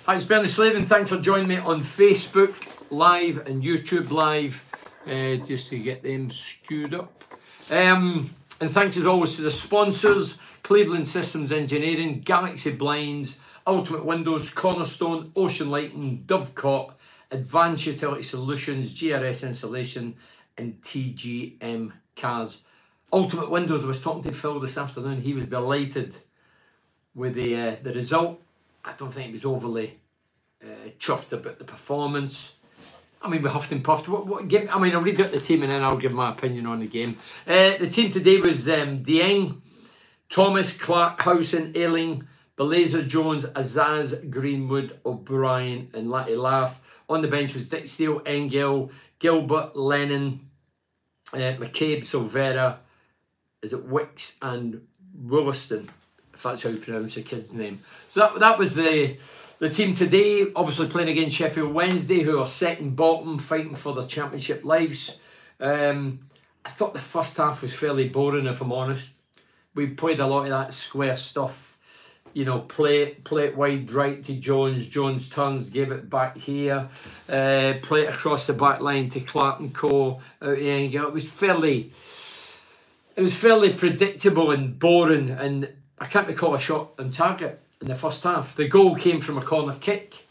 Hi, it's Bernie Slavin. Thanks for joining me on Facebook Live and YouTube Live, just to get them skewed up. And thanks as always to the sponsors: Cleveland Systems Engineering, Galaxy Blinds, Ultimate Windows, Cornerstone, Ocean Lighting, Dovecot, Advanced Utility Solutions, GRS Insulation, and TGM Cars. Ultimate Windows, I was talking to Phil this afternoon. He was delighted with the result. I don't think he was overly chuffed about the performance. I mean, we huffed and puffed. What game? I mean, I'll read out the team and then I'll give my opinion on the game. The team today was Dieng, Thomas, Clark, Howson, Ayling, Belazer, Jones, Azaz, Greenwood, O'Brien, and Latty Laugh. On the bench was Dick Steele, Engel, Gilbert, Lennon, McCabe, Silvera, is it Wicks, and Williston, if that's how you pronounce the kid's name. So that was the team today, obviously playing against Sheffield Wednesday, who are second bottom, fighting for their championship lives. I thought the first half was fairly boring, if I'm honest. We played a lot of that square stuff, you know, play it wide right to Jones, Jones turns, give it back here, play it across the back line to Clark and Co. out the angle. It was fairly predictable and boring, and I can't recall a shot on target in the first half. The goal came from a corner kick.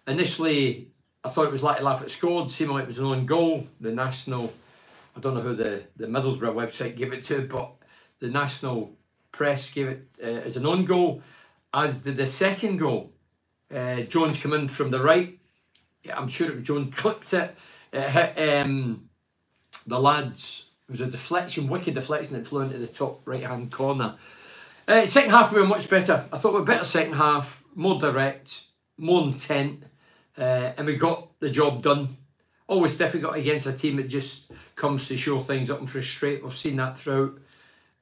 Initially, I thought it was Latty Laugh that scored. Seemingly it was an own goal. The national, I don't know who the Middlesbrough website gave it to, but the national press gave it as an own goal, as did the second goal. Jones came in from the right. Yeah, I'm sure it was Jones, clipped it. It hit the lads. It was a deflection, wicked deflection that flew into the top right-hand corner. Second half we were much better. I thought we were better second half, more direct, more intent, and we got the job done. Always difficult against a team that just comes to show things up and frustrate. We've seen that throughout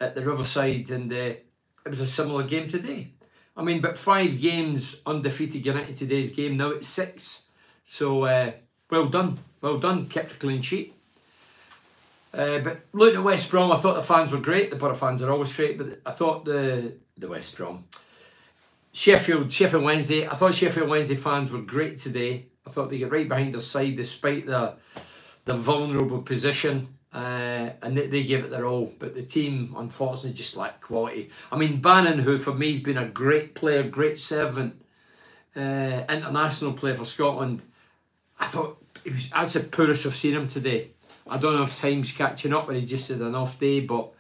at the Riverside, and it was a similar game today. I mean, but 5 games undefeated United today's game, now it's 6. So well done, kept a clean sheet. But looking at West Brom, I thought the fans were great. The Borough fans are always great, but I thought the West Brom, Sheffield Wednesday, I thought Sheffield Wednesday fans were great today. I thought they got right behind their side despite the vulnerable position, and they gave it their all. But the team, unfortunately, just lacked quality. I mean, Bannon, who for me has been a great player, great servant, international player for Scotland, I thought that's the poorest I've seen him today. I don't know if time's catching up or he just had an off day, but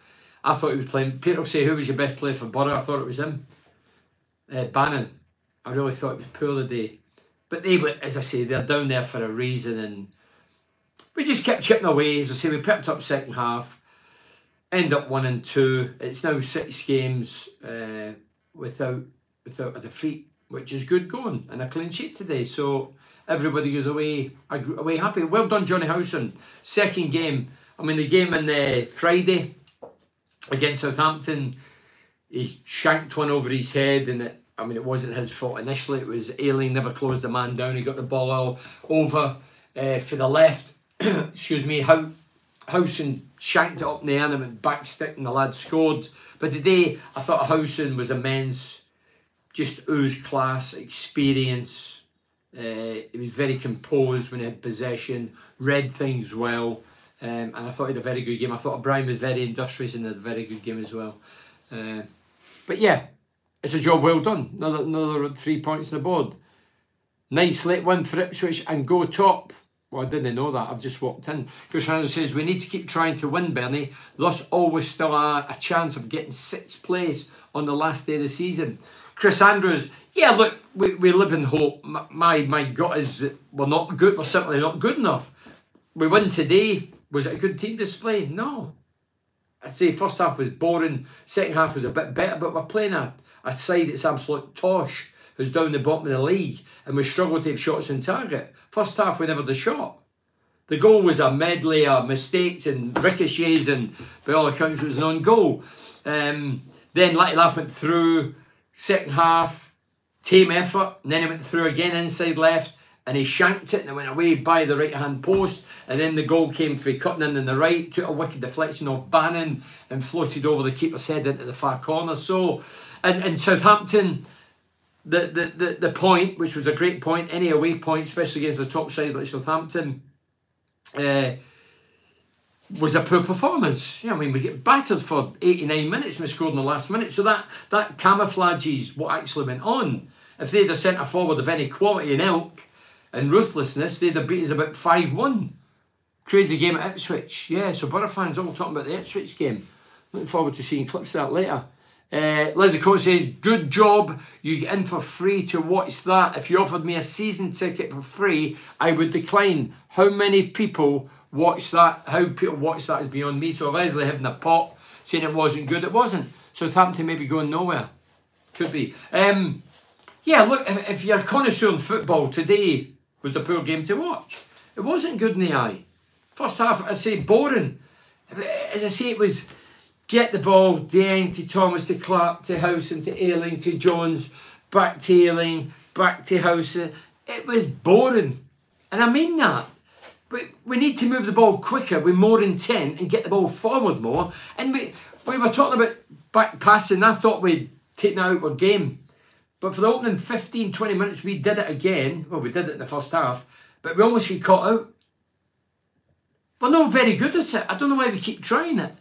I thought he was playing. Peter will say, who was your best player for Borough? I thought it was him. Bannon. I really thought it was poor today. But they were, as I say, they're down there for a reason, and we just kept chipping away. As I say, we picked up second half, end up 1-2. It's now 6 games without a defeat, which is good going, and a clean sheet today. So everybody goes away happy. Well done, Johnny Howson. Second game. I mean, the game on Friday against Southampton, he shanked one over his head, and it wasn't his fault initially. It was Ayling never closed the man down. He got the ball all over for the left. Excuse me. Howson shanked it up in the air and went back stick, and the lad scored. But today, I thought Howson was immense. Just oozed class, experience. He was very composed when he had possession, read things well, and I thought he had a very good game. I thought O'Brien was very industrious and had a very good game as well. But yeah, it's a job well done. Another 3 points on the board. Nice late win for Ipswich and go top. Well, I didn't know that. I've just walked in. Chris Andrews says, we need to keep trying to win, Bernie. Thus always still a chance of getting 6th place on the last day of the season. Chris Andrews, yeah, look, we live in hope. My gut is that we're not good. We're simply not good enough. We win today. Was it a good team display? No. I'd say first half was boring. Second half was a bit better, but we're playing a side that's absolute tosh, who's down the bottom of the league, and we struggle to have shots on target. First half, we never had a shot. The goal was a medley of mistakes and ricochets, and by all accounts, it was an own goal. Then Latty Laugh went through. Second half, tame effort, and then he went through again inside left, and he shanked it, and it went away by the right-hand post, and then the goal came for cutting in the right, took a wicked deflection off Bannon, and floated over the keeper's head into the far corner. So, and Southampton, the point, which was a great point, any away point, especially against the top side like Southampton, was a poor performance. Yeah, I mean, we get battered for 89 minutes and we scored in the last minute. So that camouflages what actually went on. If they'd have centre forward of any quality and ilk and ruthlessness, they'd have beat us about 5-1. Crazy game at Ipswich. Yeah, so Borough fans all talking about the Ipswich game. Looking forward to seeing clips of that later. Leslie Coates says, good job, you get in for free to watch that. If you offered me a season ticket for free, I would decline. How many people watch that? How people watch that is beyond me. So Leslie having a pot, saying it wasn't good, it wasn't. Southampton maybe going nowhere. Could be. Yeah, look, if you're a connoisseur in football, today was a poor game to watch. It wasn't good in the eye. First half, I'd say boring. As I say, it was get the ball, Dieng to Thomas to Clark to Howson to Ayling to Jones, back to Ayling, back to Howson. It was boring. And I mean that. But we need to move the ball quicker with more intent and get the ball forward more. And we were talking about back passing. I thought we'd taken that out of our game. But for the opening 15, 20 minutes, we did it again. Well, we did it in the first half. But we almost got caught out. We're not very good at it. I don't know why we keep trying it.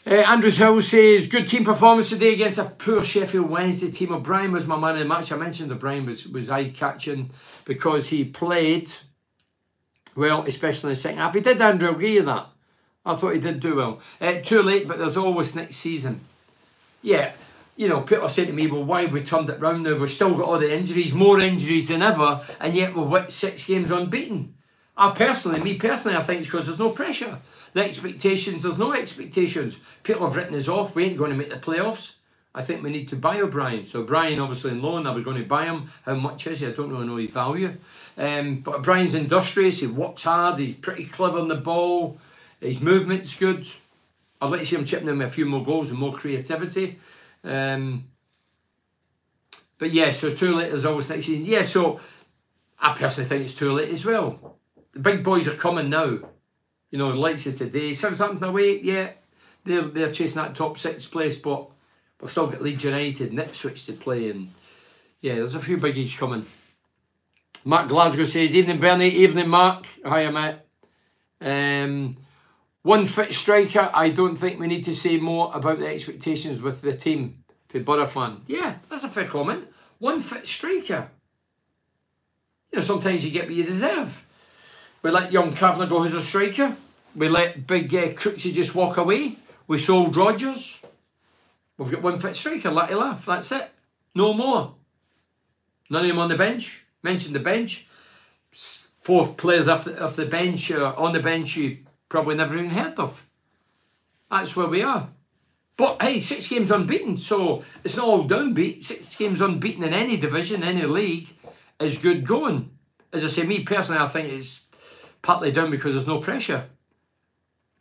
Andrews Hill says, good team performance today against a poor Sheffield Wednesday team. O'Brien was my man in the match. I mentioned O'Brien was eye-catching because he played well, especially in the second half. He did, Andrew, I'll give you that. I thought he did do well. Too late, but there's always next season. Yeah, you know, people are saying to me, well, why have we turned it round now? We've still got all the injuries, more injuries than ever, and yet we've won 6 games unbeaten. Me personally, I think it's because there's no pressure. The expectations, there's no expectations. People have written us off. We ain't going to make the playoffs. I think we need to buy O'Brien. So O'Brien, obviously in loan, are we going to buy him? How much is he? I don't really know his value. But O'Brien's industrious. He works hard. He's pretty clever on the ball. His movement's good. I'd like to see him chipping in with a few more goals and more creativity. But yeah, so too late is always next season. Yeah, so I personally think it's too late as well. The big boys are coming now. You know, the likes of today. Southampton away, yeah, they're chasing that top 6 place, but we've still got Leeds United and Ipswich to play, and yeah, there's a few biggies coming. Mark Glasgow says, evening Bernie, evening Mark. Hiya mate. One fit striker, I don't think we need to say more about the expectations with the team for Borough fan. Yeah, that's a fair comment. One fit striker. You know, sometimes you get what you deserve. We let young Kavanagh go as a striker. We let big Crooksy just walk away. We sold Rodgers. We've got one fit striker, let you laugh. That's it. No more. None of them on the bench. Mentioned the bench. 4 players off the bench, on the bench you probably never even heard of. That's where we are. But hey, 6 games unbeaten, so it's not all downbeat. 6 games unbeaten in any division, any league, is good going. As I say, me personally, I think it's partly down because there's no pressure.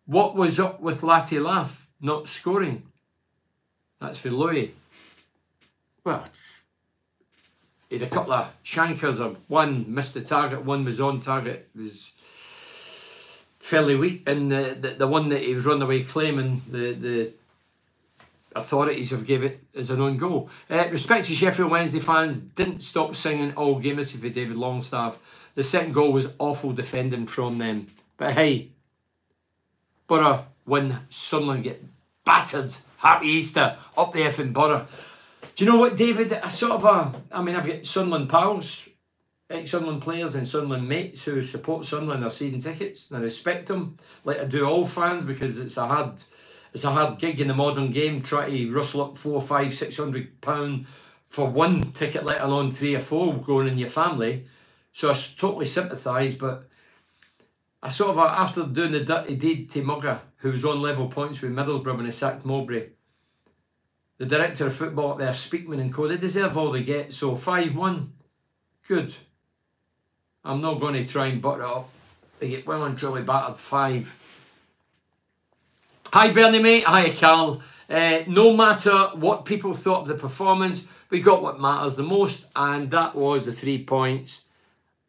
What was up with Latte Laugh not scoring? That's for Louis. Well, he had a couple of shankers, or one missed the target, one was on target. It was fairly weak, and the one that he was running away claiming, the authorities have given it as an own goal. Respect to Sheffield Wednesday fans, didn't stop singing all game. This is for David Longstaff. The second goal was awful defending from them. But hey, Borough win, Sunderland get battered. Happy Easter, up the effing Borough. Do you know what, David? I've got Sunderland pals, ex-Sunderland players and Sunderland mates who support Sunderland, their season tickets, and I respect them, like I do all fans, because it's a hard gig in the modern game, try to rustle up £400, £500, £600 for one ticket, let alone 3 or 4 going in your family. So I totally sympathise, but I after doing the dirty deed to Mugger, who was on level points with Middlesbrough when he sacked Mowbray, the director of football up there, Speakman and co, they deserve all they get. So 5-1, good. I'm not going to try and butter it up. They get well and truly battered 5. Hi Bernie mate, hi Carl. No matter what people thought of the performance, we got what matters the most, and that was the 3 points.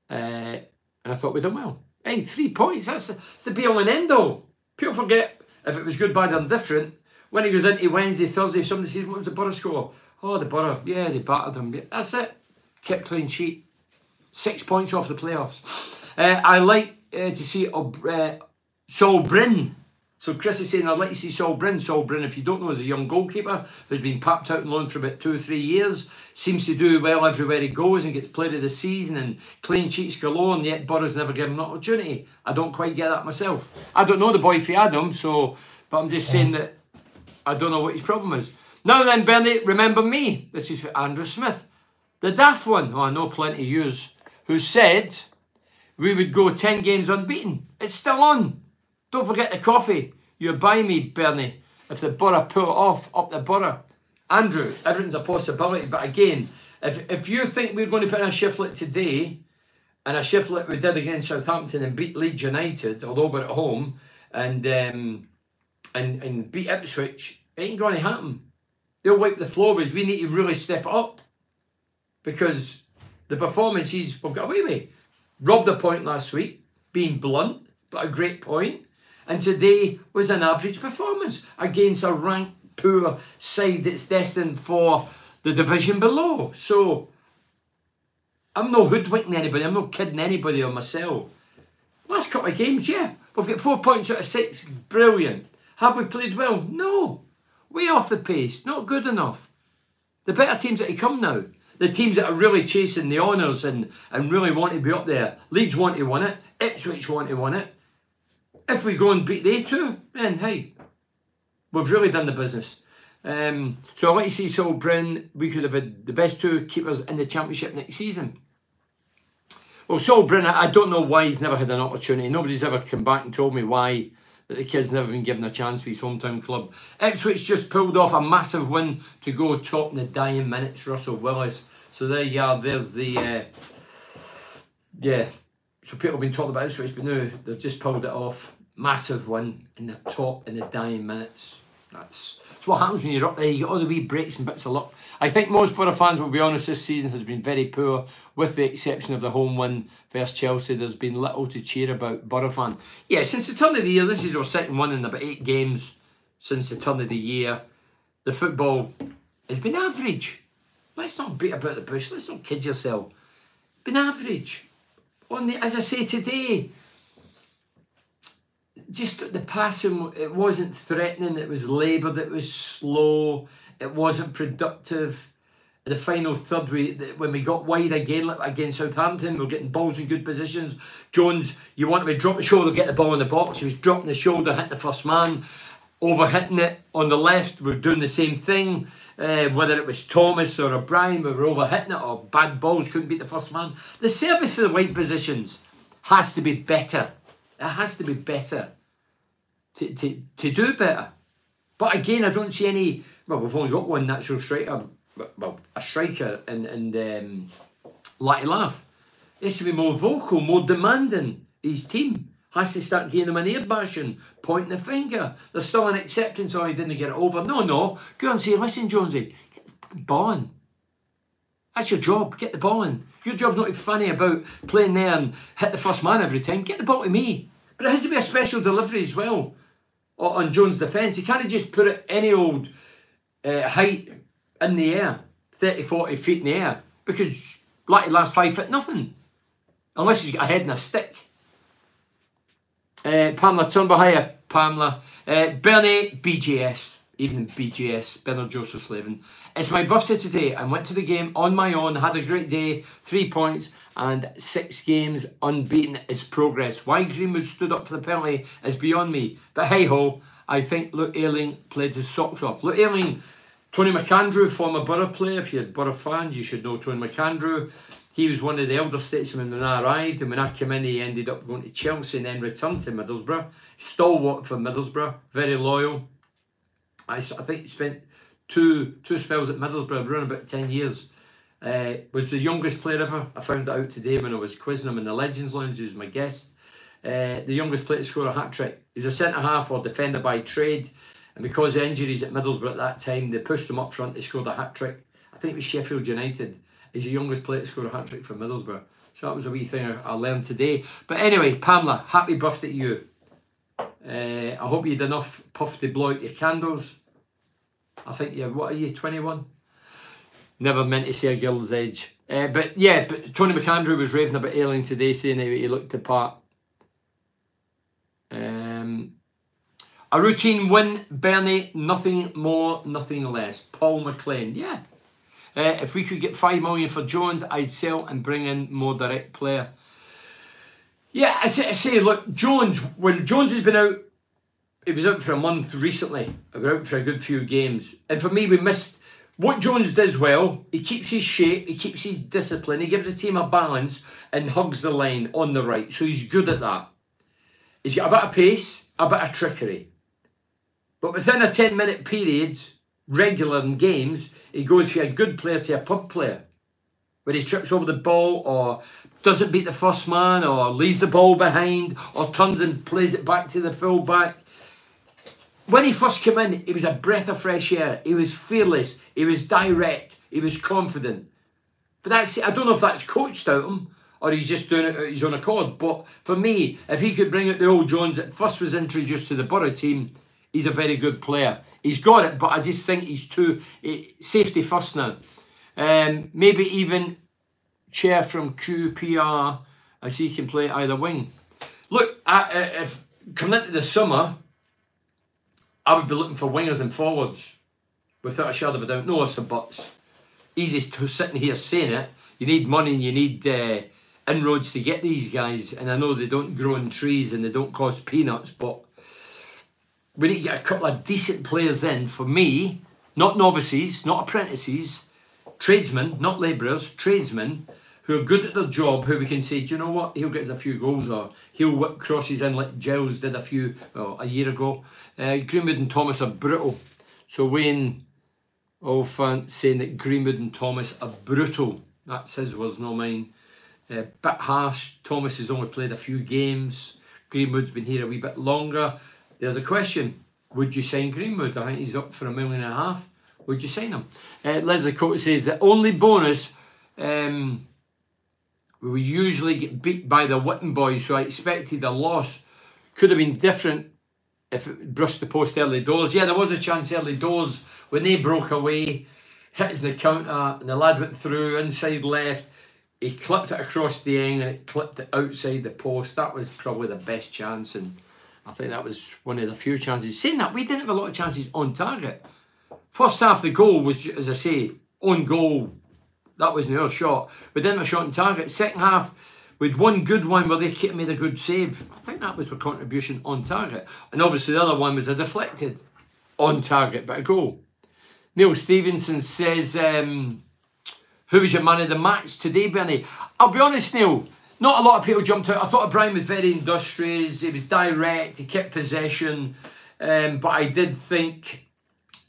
And I thought we'd done well. Hey, 3 points, that's the be all and end all. People forget if it was good, bad or indifferent. When he goes into Wednesday, Thursday, somebody says, what was the Borough score? Oh, the Borough, yeah, they battered them. That's it. Kept clean sheet. 6 points off the playoffs. I like to see Saul Bryn. So Chris is saying, I'd like to see Saul Bryn. Saul Bryn, if you don't know, is a young goalkeeper who's been papped out on loan for about 2 or 3 years. Seems to do well everywhere he goes and gets played of the season and clean sheets galore, and yet Borough's never given him an opportunity. I don't quite get that myself. I don't know the boy for Adam, but I'm just saying that I don't know what his problem is. Now then, Bernie, remember me. This is for Andrew Smith. The daft one, I know plenty of yous, who said we would go 10 games unbeaten. It's still on. Don't forget the coffee. You're by me, Bernie, if the Borough pull it off up the Borough. Andrew, everything's a possibility, but again, if you think we're going to put in a shift like today, and a shift like we did against Southampton and beat Leeds United, although we're at home, and beat Ipswich, it ain't going to happen. They'll wipe the floor with us. We need to really step it up, because the performances we've got away with. Robbed a point last week, being blunt, but a great point. And today was an average performance against a ranked, poor side that's destined for the division below. So, I'm not hoodwinking anybody. I'm not kidding anybody or myself. Last couple of games, yeah. We've got 4 points out of 6. Brilliant. Have we played well? No. Way off the pace. Not good enough. The better teams that come now. The teams that are really chasing the honours and really want to be up there. Leeds want to win it. Ipswich want to win it. If we go and beat they two, then hey, we've really done the business. So I'd like to see Saul Bryn. We could have had the best 2 keepers in the Championship next season. Well, Saul Bryn, I don't know why he's never had an opportunity. Nobody's ever come back and told me why that the kid's never been given a chance for his hometown club. Ipswich just pulled off a massive win to go top in the dying minutes. Russell Willis. So there you are. There's the yeah. So people have been talking about Ipswich, but no, they've just pulled it off. Massive win in the top in the dying minutes. That's what happens when you're up there. You get all the wee breaks and bits of luck. I think most Borough fans will be honest, this season has been very poor, with the exception of the home win versus Chelsea. There's been little to cheer about, Borough fan. Yeah, since the turn of the year, this is our second one in about 8 games since the turn of the year. The football has been average. Let's not beat about the bush. Let's not kid yourself. Been average. As I say today, just the passing, it wasn't threatening, it was laboured, it was slow, it wasn't productive. In the final third, when we got wide again, like against Southampton, we were getting balls in good positions. Jones, you want to drop the shoulder, get the ball in the box. He was dropping the shoulder, hit the first man, over-hitting it on the left. We were doing the same thing. Whether it was Thomas or O'Brien, we were over-hitting it, or bad balls, couldn't beat the first man. The service for the wide positions has to be better. It has to be better to do better. But again, I don't see any. Well, we've only got one natural striker. Well, a striker and Latte Laugh. He has to be more vocal, more demanding. His team has to start giving them an ear bashing, pointing the finger. There's still an acceptance, oh, he didn't get it over. No. Go and say, listen, Jonesy, get the ball in. That's your job, get the ball in. Your job's not to be funny about playing there and hit the first man every time. Get the ball to me. But it has to be a special delivery as well on Jones' defence. You can't just put it any old height in the air, 30, 40 feet in the air, because like the last 5 foot nothing. Unless he's got a head and a stick. Pamela Turnbull, hiya Pamela. Bernie, BJS, evening BJS, Bernard Joseph Slavin. It's my birthday today. I went to the game on my own, had a great day, 3 points and 6 games unbeaten is progress. Why Greenwood stood up for the penalty is beyond me. But hey ho, I think Luke Ayling played his socks off. Luke Ayling, Tony McAndrew, former Borough player. If you're a Borough fan, you should know Tony McAndrew. He was one of the elder statesmen when I arrived, and when I came in, he ended up going to Chelsea and then returned to Middlesbrough. Stalwart for Middlesbrough, very loyal. I think he spent two spells at Middlesbrough, around about 10 years. Was the youngest player ever. I found that out today when I was quizzing him in the Legends Lounge. He was my guest. The youngest player to score a hat-trick. He was a centre-half or defender by trade, and because of injuries at Middlesbrough at that time, they pushed him up front. They scored a hat-trick. I think it was Sheffield United. He's the youngest player to score a hat-trick for Middlesbrough. So that was a wee thing I learned today. But anyway, Pamela, happy birthday to you. I hope you had enough puff to blow out your candles. I think you're, what are you, 21? Never meant to say a Gild's Edge. But yeah, but Tony McAndrew was raving about Ayling today, saying he looked the part. A routine win, Bernie, nothing more, nothing less. Paul McLean, yeah. If we could get 5 million for Jones, I'd sell and bring in more direct player. Yeah, I say, look, Jones, when Jones has been out, he was out for a month recently. He was out for a good few games. And for me, we missed what Jones does well. He keeps his shape, he keeps his discipline, he gives the team a balance and hugs the line on the right. So he's good at that. He's got a bit of pace, a bit of trickery. But within a 10-minute period, regular in games, he goes from a good player to a pub player. Where he trips over the ball or doesn't beat the first man or leaves the ball behind or turns and plays it back to the full-back. When he first came in, he was a breath of fresh air. He was fearless. He was direct. He was confident. But that's, I don't know if that's coached out him or he's just doing it at his own accord. But for me, if he could bring out the old Jones that first was introduced to the Borough team, he's a very good player. He's got it, but I just think he's too safety first now. Maybe even Chair from QPR, as he can play either wing. Look, if coming into the summer, I would be looking for wingers and forwards, without a shadow of a doubt. No ifs and buts. Easy to sitting here saying it. You need money and you need inroads to get these guys. And I know they don't grow in trees and they don't cost peanuts, but we need to get a couple of decent players in. For me, not novices, not apprentices, tradesmen, not labourers, tradesmen, who are good at their job, who we can say, do you know what, he'll get us a few goals, or he'll whip crosses in like Giles did a year ago. Greenwood and Thomas are brutal. So Wayne Olfant saying that Greenwood and Thomas are brutal. That's his words, not mine. Bit harsh. Thomas has only played a few games. Greenwood's been here a wee bit longer. There's a question. Would you sign Greenwood? I think he's up for £1.5 million. Would you sign him? Leslie Coates says the only bonus we usually get beat by the Witten boys, so I expected a loss. Could have been different if it brushed the post early doors. Yeah, there was a chance early doors when they broke away, hit us in the counter, and the lad went through inside left. He clipped it across the end and it clipped it outside the post. That was probably the best chance, and I think that was one of the few chances. Saying that, we didn't have a lot of chances on target. First half, the goal was, as I say, on goal. That wasn't our shot. We didn't have a shot on target. Second half, with one good one where they made a good save. I think that was a contribution on target. And obviously the other one was a deflected on target, but a goal. Neil Stevenson says, who was your man of the match today, Bernie? I'll be honest, Neil, not a lot of people jumped out. I thought O'Brien was very industrious. He was direct. He kept possession. But I did think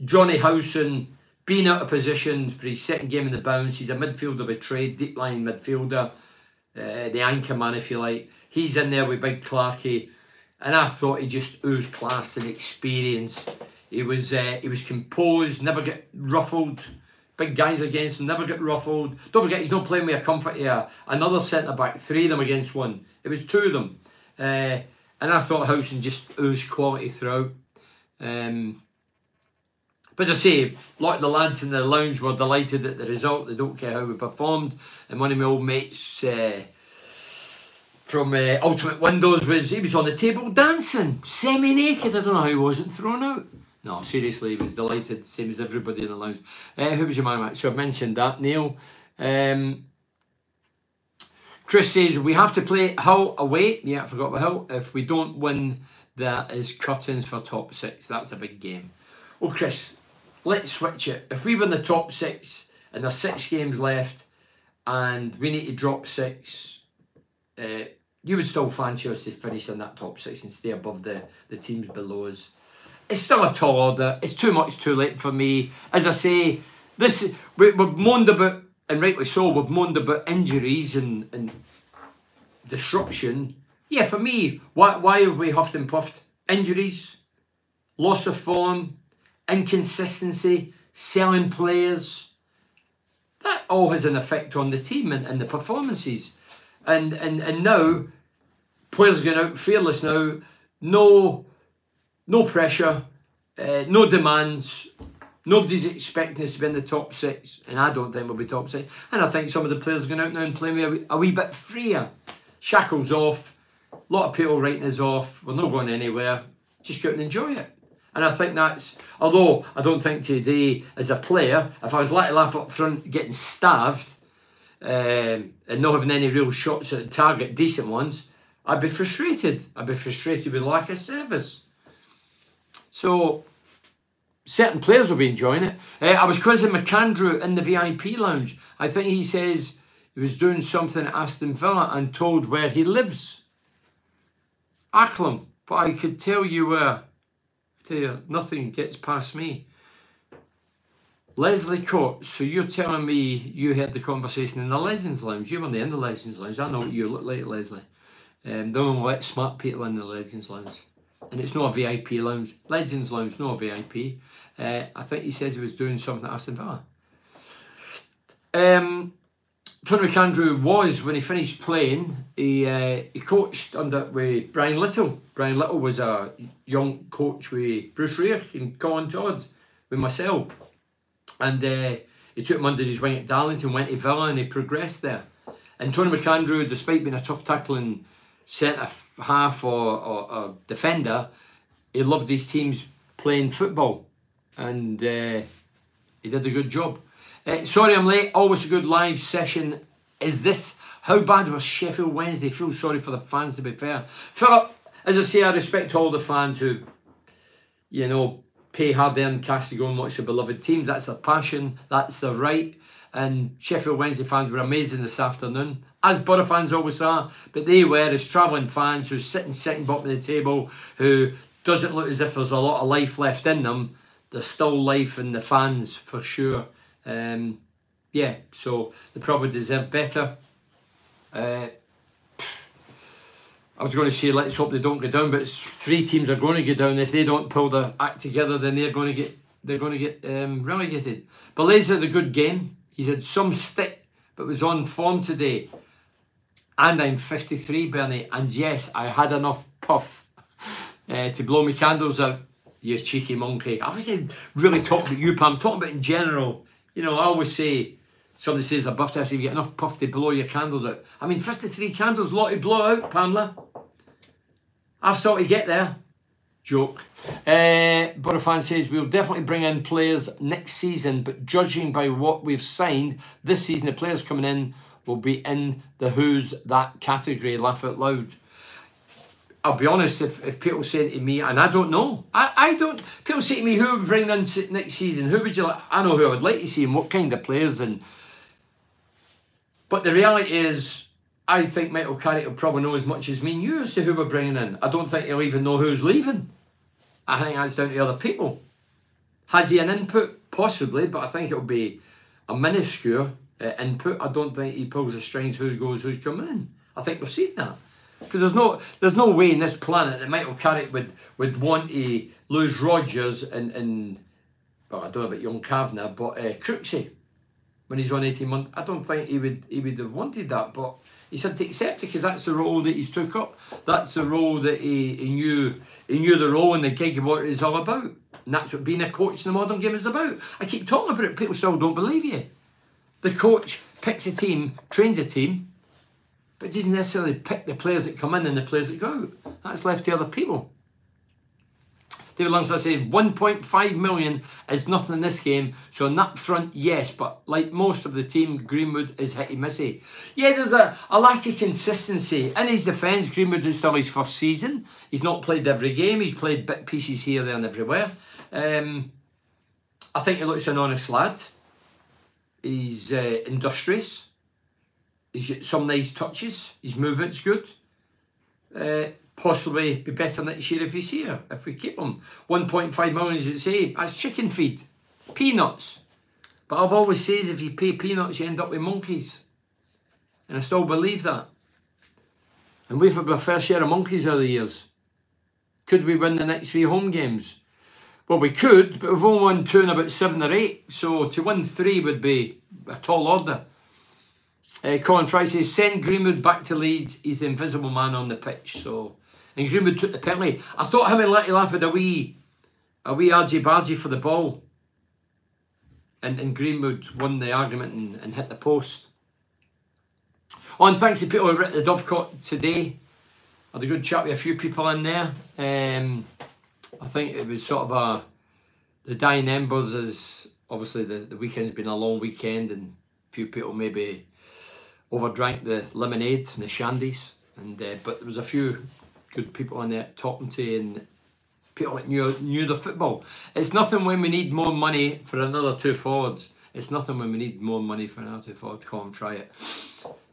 Johnny Howson, being out of position for his second game in the bounce, he's a midfielder with trade, deep line midfielder, the anchor man, if you like. He's in there with Big Clarkey, and I thought he just oozed class and experience. He was composed, never get ruffled. Big guys against him, never get ruffled. Don't forget, he's not playing with a comfort here. Another centre back, 3 of them against 1. It was 2 of them, and I thought Howson just oozed quality throughout. But as I say, a lot of the lads in the lounge were delighted at the result. They don't care how we performed. And one of my old mates from Ultimate Windows he was on the table dancing, semi-naked. I don't know how he wasn't thrown out. No, seriously, he was delighted, same as everybody in the lounge. Who was your man, Matt? So I've mentioned that, Neil. Chris says, we have to play Hull away. Yeah, I forgot about Hull. If we don't win, that is curtains for top 6. That's a big game. Well, Chris, let's switch it. If we win the top 6 and there's 6 games left and we need to drop 6, you would still fancy us to finish in that top 6 and stay above the teams below us. It's still a tall order. It's too much too late for me. As I say, we've moaned about, and rightly so, we've moaned about injuries and disruption. Yeah, for me, why have we huffed and puffed? Injuries, loss of form, inconsistency, selling players. That all has an effect on the team and the performances. And now, players are going out fearless now. No pressure, no demands. Nobody's expecting us to be in the top 6, and I don't think we'll be top 6. And I think some of the players are going out now and playing a wee bit freer. Shackles off, a lot of people writing us off, we're not going anywhere, just go out and enjoy it. And I think that's, although I don't think today as a player, if I was like to laugh up front getting starved and not having any real shots at the target, decent ones, I'd be frustrated. I'd be frustrated with lack of service. So certain players will be enjoying it. I was quizzing McAndrew in the VIP lounge. I think he says he was doing something at Aston Villa and told where he lives. Acklam, but I could tell you where. Tell you, nothing gets past me. Leslie Court, so you're telling me you heard the conversation in the Legends Lounge. You were in the Legends Lounge. I know what you look like, Leslie. They don't let smart people in the Legends Lounge. And it's not a VIP lounge. Legends Lounge, not a VIP. I think he says he was doing something at Aston Villa. Tony McAndrew was, when he finished playing, he coached under with Brian Little. Brian Little was a young coach with Bruce Rare and Colin Todd, with myself. And he took him under his wing at Darlington, went to Villa, and he progressed there. And Tony McAndrew, despite being a tough tackling centre half or defender, he loved his teams playing football. And he did a good job. Sorry I'm late, always a good live session. Is this, how bad was Sheffield Wednesday? Feel sorry for the fans, to be fair. Philip, as I say, I respect all the fans who, you know, pay hard-earned cash to go and watch their beloved teams. That's their passion, that's their right. And Sheffield Wednesday fans were amazing this afternoon, as Borough fans always are, but they were as travelling fans who sit in second bottom of the table, who doesn't look as if there's a lot of life left in them. There's still life in the fans, for sure. Yeah, so they probably deserve better. I was going to say let's hope they don't go down, but it's 3 teams are going to go down. If they don't pull their act together, then they're going to get relegated. But Blaze had a good game. He's had some stick, but was on form today. And I'm 53, Bernie, and yes, I had enough puff to blow my candles out. You cheeky monkey. I wasn't really talking about you, Pam. I'm talking about in general. You know, I always say, somebody says a birthday, I say, you get enough puff to blow your candles out. I mean, 53 candles, a lot to blow out, Pamela. I've still to get there. Joke. Borough fan says, we'll definitely bring in players next season, but judging by what we've signed this season, the players coming in will be in the who's that category. Laugh out loud. I'll be honest, if people say to me, and I don't know, I don't, people say to me, who would bring in next season? Who would you like? I know who I would like to see and what kind of players. But the reality is, I think Michael Carrick will probably know as much as me and you as to who we're bringing in. I don't think he'll even know who's leaving. I think that's down to other people. Has he an input? Possibly, but I think it'll be a minuscule input. I don't think he pulls the strings who goes, who's coming in. I think we've seen that. Because there's no way in this planet that Michael Carrick would want to lose Rodgers and well, I don't know about young Kavanagh, but Crooksey when he's on 18 months. I don't think he would have wanted that, but he's had to accept it because that's the role that he's took up. That's the role that he knew the role and the gig of what it is all about. And that's what being a coach in the modern game is about. I keep talking about it, people still don't believe you. The coach picks a team, trains a team, but doesn't necessarily pick the players that come in and the players that go out. That's left to other people. David Langston says 1.5 million is nothing in this game, so on that front, yes, but like most of the team, Greenwood is hitty-missy. Yeah, there's a lack of consistency. In his defence, Greenwood is still his first season. He's not played every game. He's played bit pieces here, there and everywhere. I think he looks an honest lad. He's industrious. He's got some nice touches. His movement's good. Possibly be better next year if he's here, if we keep him. 1.5 million, as you say, that's chicken feed. Peanuts. But I've always said if you pay peanuts, you end up with monkeys. And I still believe that. And we've had our fair share of monkeys over the years. Could we win the next 3 home games? Well, we could, but we've only won 2 in about 7 or 8. So to win 3 would be a tall order. Colin Fry says, send Greenwood back to Leeds. He's the invisible man on the pitch. So, and Greenwood took the penalty. I thought him and Letty Laugh had a wee argy-bargy for the ball. and Greenwood won the argument and hit the post. Oh, and thanks to people who were at the Dovecot today. I had a good chat with a few people in there. I think it was sort of the dying embers, as obviously the weekend's been a long weekend, and a few people maybe overdrank the lemonade and the shandies, and but there was a few good people in there talking to you, and people that knew the football. It's nothing when we need more money for another 2 forwards. It's nothing when we need more money for another 2 forwards. Come on, try it.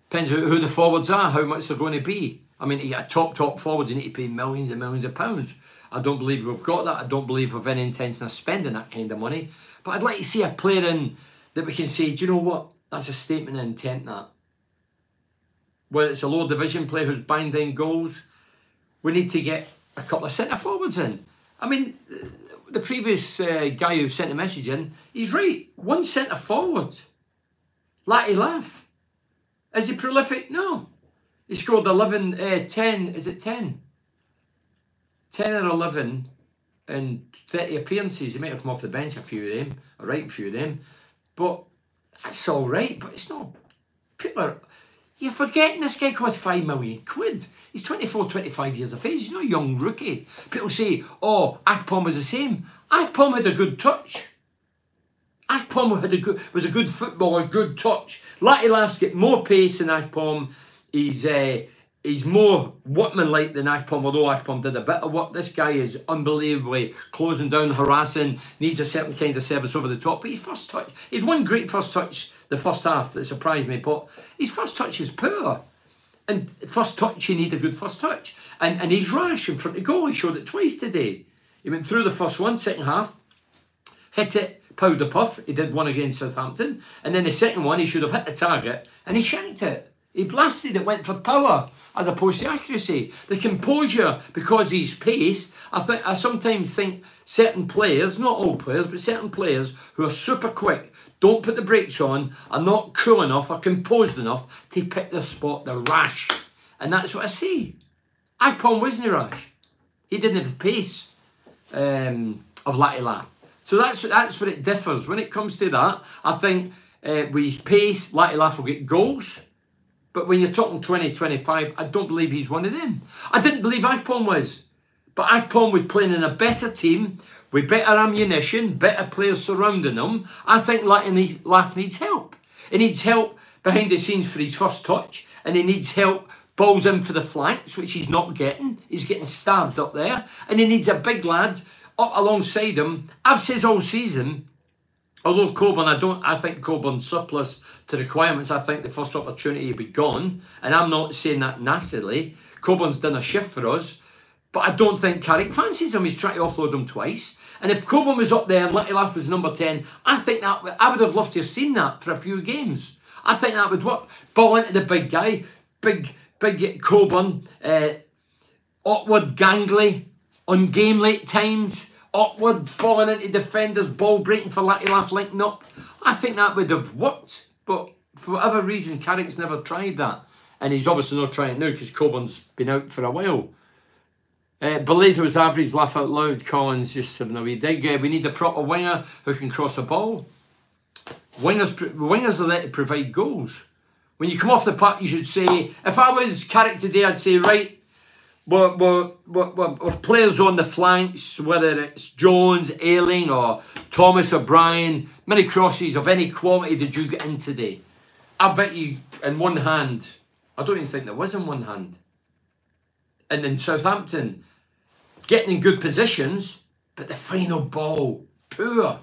Depends who the forwards are, how much they're going to be. I mean, to get a top forward, you need to pay millions and millions of pounds. I don't believe we've got that. I don't believe we've any intention of spending that kind of money. But I'd like to see a player in that we can say, do you know what? That's a statement of intent, that. Whether it's a lower division player who's banged in goals, we need to get a couple of centre forwards in. I mean, the previous guy who sent a message in, he's right. 1 centre forward. Latty Laugh. Is he prolific? No. He scored 10, is it 10? 10 or 11 in 30 appearances. He might have come off the bench a few of them, a right few of them. But that's all right, but it's not. People are, you're forgetting this guy cost £5 million. He's 24, 25 years of age. He's not a young rookie. People say, oh, Akpom was the same. Akpom had a good touch. Akpom was a good footballer, good touch. Latty Laugh's get more pace than Akpom. He's more workman-like than Akpom, although Akpom did a bit of work. This guy is unbelievably closing down, harassing, needs a certain kind of service over the top. But his first touch, he had one great first touch the first half that surprised me, but his first touch is poor. And first touch, you need a good first touch. And he's rash in front of goal. He showed it twice today. He went through the first one, second half, hit it, powder puff. He did one against Southampton. And then the second one, he should have hit the target, and he shanked it. He blasted it, went for power as opposed to accuracy. The composure, because he's pace, I sometimes think certain players, not all players, but certain players who are super quick, don't put the brakes on, are not cool enough or composed enough to pick their spot. They're rash. And that's what I see. Akpom wasn't rash. He didn't have the pace of Latty Laugh. So that's where it differs. When it comes to that, I think with his pace, Latty Laugh will get goals. But when you're talking 2025, I don't believe he's one of them. I didn't believe Akpom was. But Akpom was playing in a better team, with better ammunition, better players surrounding him. I think Latty Laugh needs help. He needs help behind the scenes for his first touch. And he needs help, balls in for the flanks, which he's not getting. He's getting starved up there. And he needs a big lad up alongside him. I've said all season, although Coburn, I think Coburn's surplus to requirements. I think the first opportunity would be gone. And I'm not saying that nastily. Coburn's done a shift for us. But I don't think Carrick fancies him. He's tried to offload him twice. And if Coburn was up there and Latty Laugh was number 10, I think that I would have loved to have seen that for a few games. I think that would work. Ball into the big guy. Big Coburn. Awkward, gangly. Ungamely at times. Awkward, falling into defenders. Ball breaking for Latty Laugh, linking up. I think that would have worked. But for whatever reason, Carrick's never tried that. And he's obviously not trying it now because Coburn's been out for a while. Belize was average, laugh out loud. Collins just having a wee dig. We need a proper winger who can cross a ball. Wingers are there to provide goals. When you come off the park, you should say, if I was Carrick today, I'd say, right, we're players on the flanks, whether it's Jones, Ayling, or Thomas O'Brien. Many crosses of any quality did you get in today? I bet you in one hand, I don't even think there was in one hand. And in Southampton, getting in good positions, but the final ball, poor.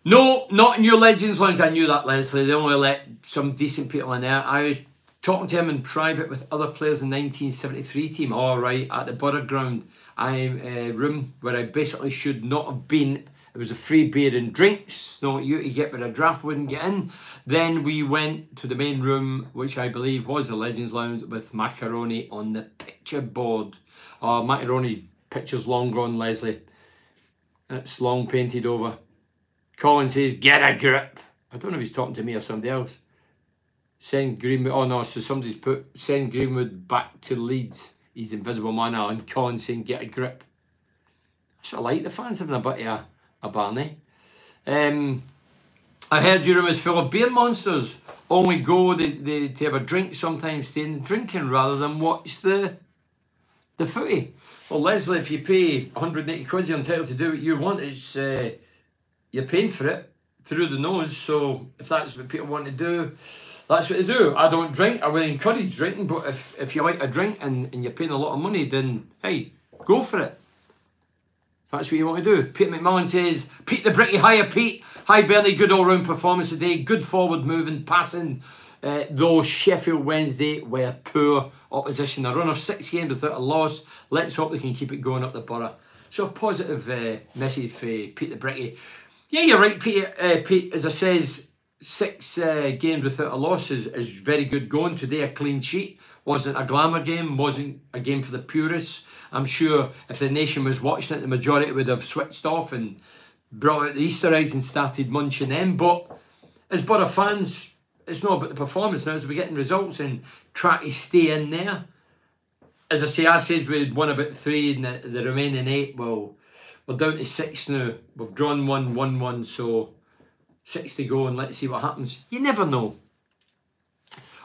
No, not in your Legends Lounge. I knew that, Leslie. They only let some decent people in there. I was talking to him in private with other players in the 1973 team. All right, at the Borough Ground room where I basically should not have been. It was a free beer and drinks, not you to get, but a draft wouldn't get in. Then we went to the main room, which I believe was the Legends Lounge, with Macaroni on the picture board. Macaroni's picture's long gone, Leslie. It's long painted over. Colin says, get a grip. I don't know if he's talking to me or somebody else. Send Greenwood, oh no, so somebody's put, send Greenwood back to Leeds. He's invisible man now, and Colin saying, get a grip. I sort of like the fans having a bit of a Barney. I heard your room is full of beer monsters. Only go to have a drink, sometimes staying drinking rather than watch the footy. Well, Leslie, if you pay 180 quid, you're entitled to do what you want. It's you're paying for it through the nose. So if that's what people want to do, that's what they do. I don't drink. I would encourage drinking, but if you like a drink and you're paying a lot of money, then hey, go for it. If that's what you want to do. Pete McMillan says, Pete the Bricky, hiya Pete. Hi Bernie, good all-round performance today. Good forward moving, passing. Though Sheffield Wednesday were poor opposition. A run of 6 games without a loss. Let's hope they can keep it going up the borough. So a positive message for Pete the Bricky. Yeah, you're right, Pete. As I says, 6 games without a loss is very good going. Today, a clean sheet. Wasn't a glamour game. Wasn't a game for the purists. I'm sure if the nation was watching it, the majority would have switched off and brought out the Easter eggs and started munching them. But as Borough fans, it's not about the performance now. It's about getting results and try to stay in there. As I said we'd won about 3 and the remaining 8. Well, we're down to 6 now. We've drawn 1, won 1, so 6 to go and let's see what happens. You never know.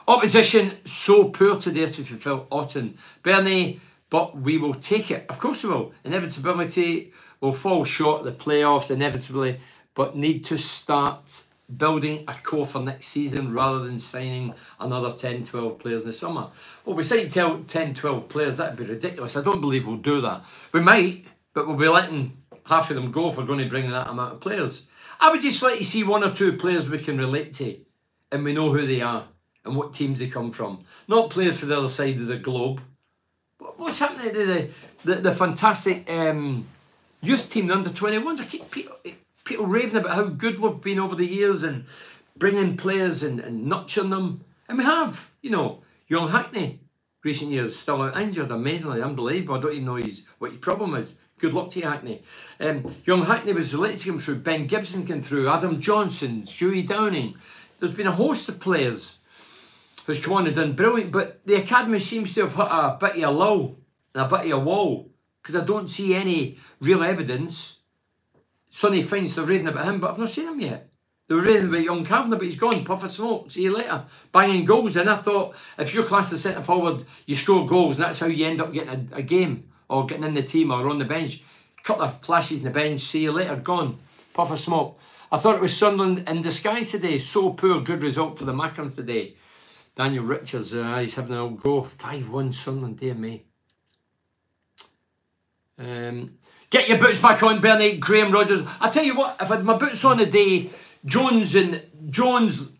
Opposition so poor today to fulfil Otten. Bernie, but we will take it. Of course we will. Inevitability will fall short of the playoffs, inevitably, but need to start building a core for next season rather than signing another 10, 12 players in the summer. Well, we sign 10, 12 players, that'd be ridiculous. I don't believe we'll do that. We might, but we'll be letting half of them go if we're going to bring that amount of players. I would just like to see 1 or 2 players we can relate to and we know who they are and what teams they come from. Not players for the other side of the globe. What's happening to the fantastic youth team, the under-21s? I keep people raving about how good we've been over the years and bringing players and nurturing them. And we have, you know, young Hackney, recent years, still out injured, amazingly, unbelievable. I don't even know what his problem is. Good luck to you, Hackney. Young Hackney was related to come through. Ben Gibson came through. Adam Johnson, Stewie Downing. There's been a host of players who's come on and done brilliant, but the academy seems to have hit a bit of a lull and a bit of a wall because I don't see any real evidence. Sonny Fine's still raving about him, but I've not seen him yet. They were raving about young Kavanagh, but he's gone. Puff of smoke. See you later. Banging goals. And I thought if you're classed as centre forward, you score goals, and that's how you end up getting a game or getting in the team or on the bench. A couple of flashes in the bench. See you later. Gone. Puff of smoke. I thought it was Sunderland in disguise today. So poor. Good result for the Mackerons today. Daniel Richards, he's having a go. 5-1 Sunderland, dear me. Get your boots back on, Bernie. Graham Rodgers. I tell you what, if I had my boots on today, Jones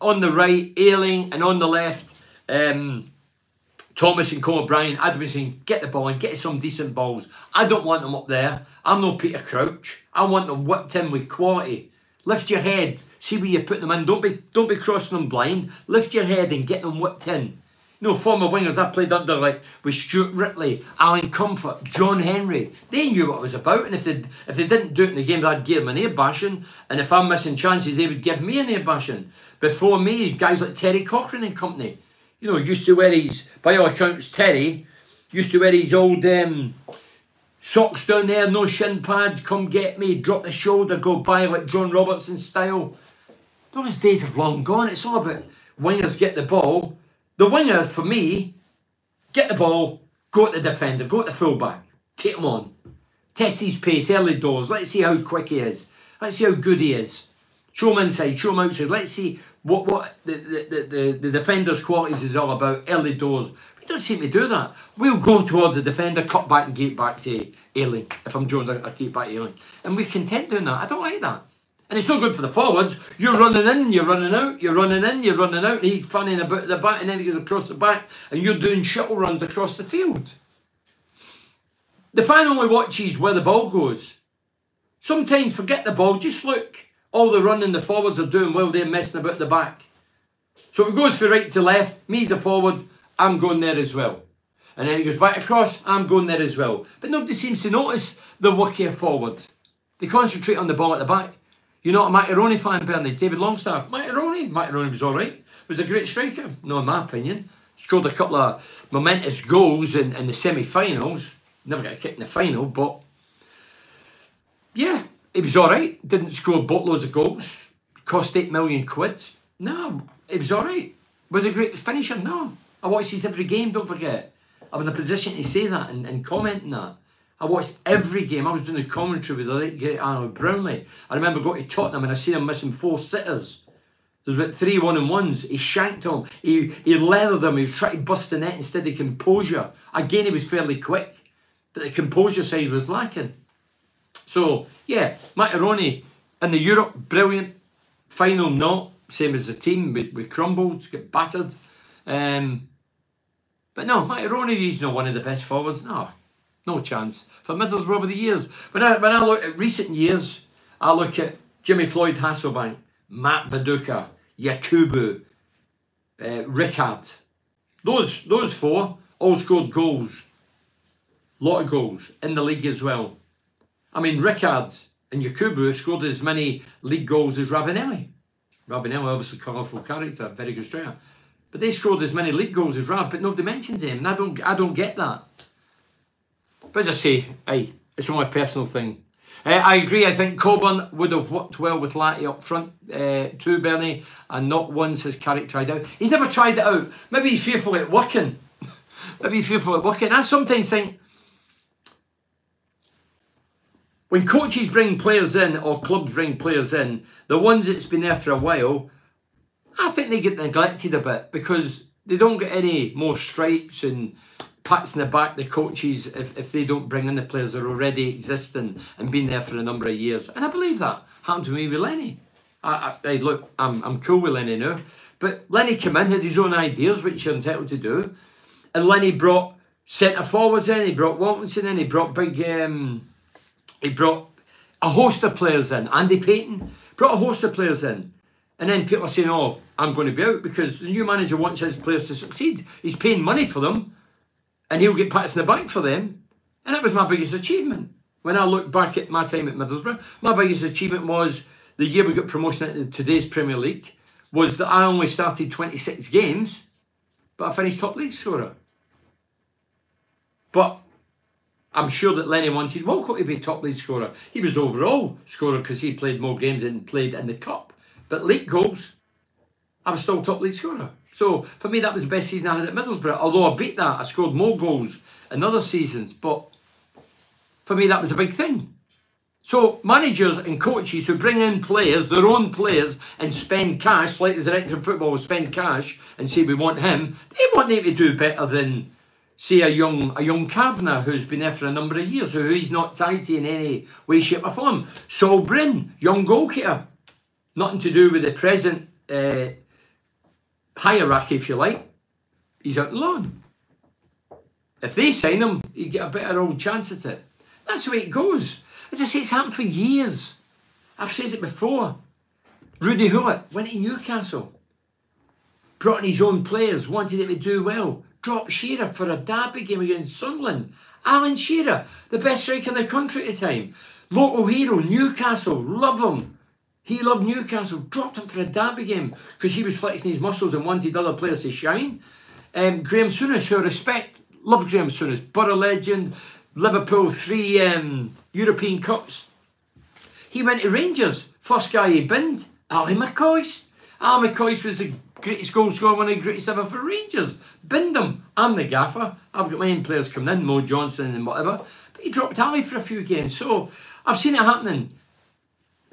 on the right, Ayling, and on the left, Thomas and Cole O'Brien, I'd be saying, get the ball and get some decent balls. I don't want them up there. I'm no Peter Crouch. I want them whipped in with quality. Lift your head. See where you put them in. Don't be crossing them blind. Lift your head and get them whipped in. You know, former wingers I played under, like with Stuart Ritley, Alan Comfort, John Henry. They knew what it was about, and if they didn't do it in the game, I'd give them an ear bashing. And if I'm missing chances, they would give me an ear bashing. Before me, guys like Terry Cochrane and company, you know, used to wear his, by all accounts, Terry used to wear his old socks down there, no shin pads, come get me, drop the shoulder, go by like John Robertson style. Those days have long gone. It's all about wingers get the ball. The wingers, for me, get the ball, go to the defender, go to the fullback, take him on. Test his pace, early doors. Let's see how quick he is. Let's see how good he is. Show him inside, show him outside. Let's see what the defender's qualities is all about, early doors. We don't seem to do that. We'll go towards the defender, cut back and get back to Ayling. If I'm Jones, I get back to Ayling. And we're content doing that. I don't like that. And it's not good for the forwards. You're running in, you're running out, you're running in, you're running out, and he's fanning about the back, and then he goes across the back, and you're doing shuttle runs across the field. The fan only watches where the ball goes. Sometimes forget the ball, just look. All the running the forwards are doing while they're messing about the back. So if it goes from right to left, me as a forward, I'm going there as well. And then he goes back across, I'm going there as well. But nobody seems to notice the workier forward. They concentrate on the ball at the back. You're not a Macaroni fan, Bernie. David Longstaff. Macaroni was all right. Was a great striker. No, in my opinion. Scored a couple of momentous goals in the semi-finals. Never got a kick in the final, but Yeah, he was all right. Didn't score boatloads of goals. Cost £8 million. No, it was all right. Was he a great finisher? No. I watched his every game, don't forget. I'm in a position to say that and comment on that. I watched every game. I was doing the commentary with the late great Arnold Brownlee. I remember going to Tottenham and I seen him missing 4 sitters. There was about 3 1-on-1s. He shanked them. He leathered them. He was trying to bust the net instead of composure. Again, he was fairly quick, but the composure side was lacking. So, yeah, Macaroni in the Europe, brilliant. Final, not. Same as the team. We crumbled, got battered. But no, Macaroni, he's not one of the best forwards. No chance. For Middlesbrough over the years. When I look at recent years, I look at Jimmy Floyd Hasselbank, Matt Viduka, Yakubu, Rickard. Those 4 all scored goals. Lot of goals in the league as well. I mean, Rickard and Yakubu scored as many league goals as Ravanelli. Ravanelli, obviously, colourful character, very good striker. But they scored as many league goals as Rav, but nobody mentions him, and I don't get that. But as I say, it's only a personal thing. I agree. I think Coburn would have worked well with Latty up front too, Bernie, and not once has Carrick tried it out. He's never tried it out. Maybe he's fearful at working. I sometimes think when coaches bring players in or clubs bring players in, the ones that's been there for a while, I think they get neglected a bit because they don't get any more stripes and pats in the back, the coaches, if they don't bring in the players that are already existing and been there for a number of years. And I believe that. Happened to me with Lenny. Look, I'm cool with Lenny now. But Lenny came in, had his own ideas, which you're entitled to do. And Lenny brought centre forwards in, he brought Watkinson in, he brought a host of players in. Andy Payton brought a host of players in. And then people are saying, oh, I'm going to be out because the new manager wants his players to succeed. He's paying money for them and he'll get pats in the back for them. And that was my biggest achievement. When I look back at my time at Middlesbrough, my biggest achievement was the year we got promotion into today's Premier League, was that I only started 26 games, but I finished top league scorer. But I'm sure that Lenny wanted Walcott to be top league scorer. He was overall scorer because he played more games and played in the cup. But league goals, I was still top league scorer. So for me, that was the best season I had at Middlesbrough. Although I beat that, I scored more goals in other seasons. But for me, that was a big thing. So managers and coaches who bring in players, their own players, and spend cash, like the director of football will spend cash and say we want him, they want him to do better than, say, a young Kavanagh who's been there for a number of years, who he's not tied to in any way, shape or form. Saul Bryn, young goalkeeper. Nothing to do with the present hierarchy, if you like. He's out on loan. If they sign him, you get a better old chance at it. That's the way it goes. As I say, it's happened for years. I've said it before. Rudy Hullett went to Newcastle. Brought in his own players, wanted him to do well. Dropped Shearer for a derby game against Sunderland. Alan Shearer, the best striker in the country at the time. Local hero, Newcastle, love him. He loved Newcastle, dropped him for a derby game because he was flexing his muscles and wanted other players to shine. Graham Souness, who I respect, loved Graham Souness, Borough legend, Liverpool 3 European Cups. He went to Rangers, first guy he binned, Ali McCoist. Ali McCoist was the greatest goal scorer, one of the greatest ever for Rangers. Binned him. I'm the gaffer. I've got my own players coming in, Mo Johnson and whatever. But he dropped Ali for a few games. So I've seen it happening.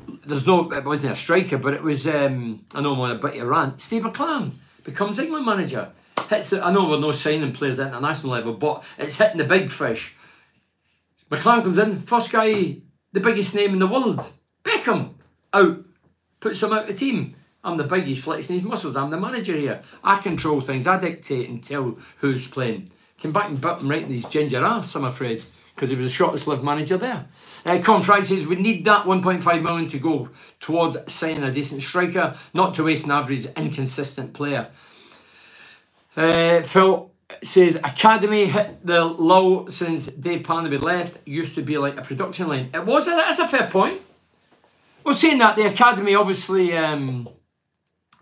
It wasn't a striker, but it was, I know I'm on a bit of a rant. Steve McClaren becomes England manager. I know we're not signing players at international level, but it's hitting the big fish. McClaren comes in, first guy, the biggest name in the world. Beckham, out. Puts him out of the team. I'm the big, he's flexing his muscles. I'm the manager here. I control things. I dictate and tell who's playing. Came back and bit him right in his ginger ass, I'm afraid, because he was the shortest lived manager there. Colin Fry says, we need that 1.5 million to go toward signing a decent striker, not to waste an average, inconsistent player. Phil says, academy hit the low since Dave Parnaby left. Used to be like a production line. It was, that's a fair point. Well, saying that, the academy obviously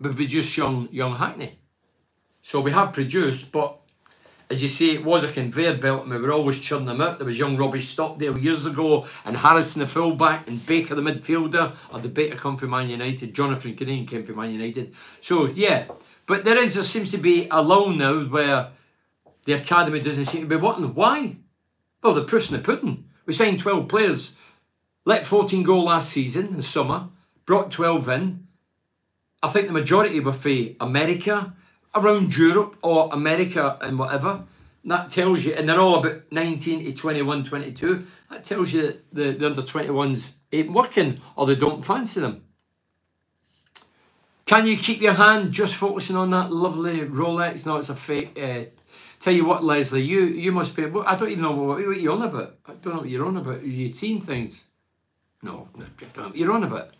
we produced young Hackney. So we have produced, but as you say, it was a conveyor belt and we were always churning them out. There was young Robbie Stockdale years ago, and Harrison the fullback, and Baker the midfielder, or the Baker come from Man United, Jonathan Green came from Man United. So yeah, but there seems to be a lull now where the academy doesn't seem to be working. Why? Well, the proof's in the pudding. We signed 12 players, let 14 go last season in the summer, brought 12 in. I think the majority were for America, around Europe or America and whatever. And that tells you, and they're all about 19 to 21, 22. That tells you that the under 21s ain't working or they don't fancy them. Can you keep your hand just focusing on that lovely Rolex? No, it's a fake. Tell you what, Leslie, you must be. I don't even know what you're on about. I don't know what you're on about. Are you seeing things? No, I don't know what you're on about.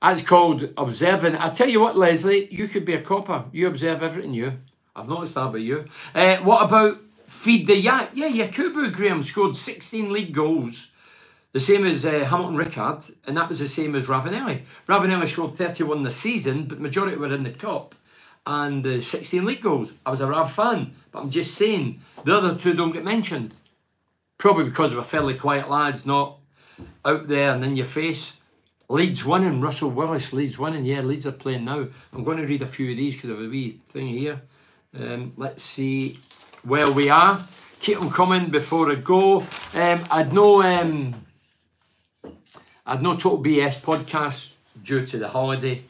That's called observing. I tell you what, Leslie, you could be a copper. You observe everything, you. I've noticed that about you. What about Feed the Yak? Yeah, Yakubu Graham scored 16 league goals. The same as Hamilton Rickard, and that was the same as Ravanelli. Ravanelli scored 31 this season, but the majority were in the top. And 16 league goals. I was a Rav fan, but I'm just saying, the other two don't get mentioned. Probably because we're fairly quiet lads, not out there and in your face. Leeds winning, Russell Willis, Leeds winning. Yeah, Leeds are playing now. I'm going to read a few of these because I have a wee thing here. Let's see where we are. Keep them coming before I go. I'd no Total BS podcast due to the holiday.